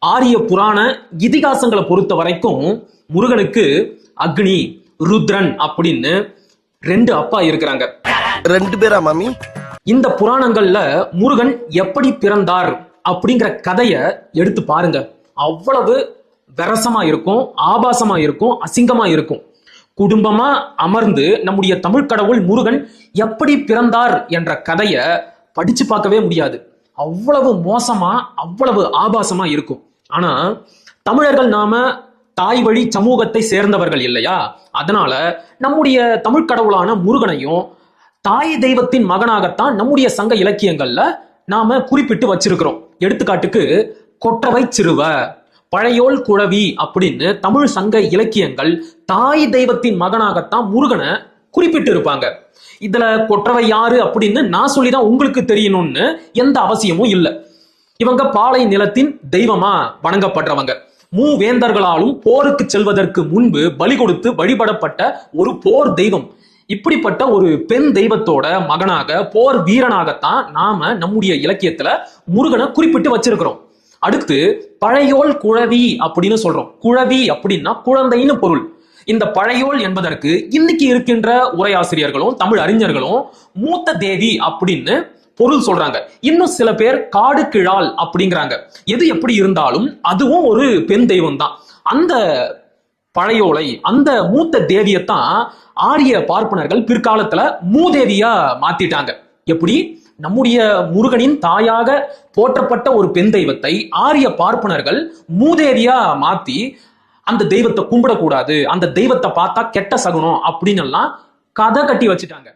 ஆரிய புராண இதிகாசங்களை பொறுத்த வரைக்கும் முருகனுக்கு அக்னி, ருத்ரன் அப்படின்னு ரெண்டு அப்பா இருக்கிறாங்க. ரெண்டு பேரா மாமி? இந்த புராணங்கள்ல முருகன் எப்படி பிறந்தார் அப்படிங்கிற கதைய எடுத்து பாருங்க. அவ்வளவு விரசமா இருக்கும், ஆபாசமா இருக்கும், அசிங்கமா இருக்கும். குடும்பமா அமர்ந்து நம்முடைய தமிழ் கடவுள் முருகன் எப்படி பிறந்தார் என்ற கதைய படிச்சு பார்க்கவே முடியாது. அவ்வளவு மோசமா, அவ்வளவு ஆபாசமா இருக்கும். ஆனா தமிழர்கள் நாம தாய் வழி சமூகத்தை சேர்ந்தவர்கள் இல்லையா? அதனால நம்முடைய தமிழ் கடவுளான முருகனையும் தாய் தெய்வத்தின் மகனாகத்தான் நம்முடைய சங்க இலக்கியங்கள்ல நாம குறிப்பிட்டு வச்சிருக்கிறோம். எடுத்துக்காட்டுக்கு கொற்றவை சிறுவ, பழையோல் குழவி அப்படின்னு தமிழ் சங்க இலக்கியங்கள் தாய் தெய்வத்தின் மகனாகத்தான் முருகனை குறிப்பிட்டு இருப்பாங்க. இதுல கொற்றவை யாரு அப்படின்னு நான் சொல்லிதான் உங்களுக்கு தெரியணும்னு எந்த அவசியமும் இல்லை. இவங்க பாலை நிலத்தின் தெய்வமா வணங்கப்படுறவங்க. மூவேந்தர்களாலும் போருக்கு செல்வதற்கு முன்பு பலி கொடுத்து வழிபடப்பட்ட ஒரு போர் தெய்வம். இப்படிப்பட்ட ஒரு பெண் தெய்வத்தோட மகனாக, போர் வீரனாகத்தான் நாம நம்முடைய இலக்கியத்துல முருகனை குறிப்பிட்டு வச்சிருக்கிறோம். அடுத்து பழையோல் குழவி அப்படின்னு சொல்றோம். குழவி அப்படின்னா குழந்தைன்னு பொருள். இந்த பழையோல் என்பதற்கு இன்னைக்கு இருக்கின்ற உரையாசிரியர்களும் தமிழ் அறிஞர்களும் மூத்த தேவி அப்படின்னு பொருள் சொல்றாங்க. இன்னும் சில பேர் காடு கிழால் அப்படிங்கிறாங்க. எது எப்படி இருந்தாலும் அதுவும் ஒரு பெண் தெய்வம் தான். அந்த பழையோலை, அந்த மூத்த தேவியத்தான் ஆரிய பார்ப்பனர்கள் பிற்காலத்துல மூதேவியா மாத்திட்டாங்க. எப்படி? நம்முடைய முருகனின் தாயாக போற்றப்பட்ட ஒரு பெண் தெய்வத்தை ஆரிய பார்ப்பனர்கள் மூதேவியா மாத்தி அந்த தெய்வத்தை கும்பிடக்கூடாது, அந்த தெய்வத்தை பார்த்தா கெட்ட சகுனம் அப்படின்னு எல்லாம் கதை கட்டி வச்சுட்டாங்க.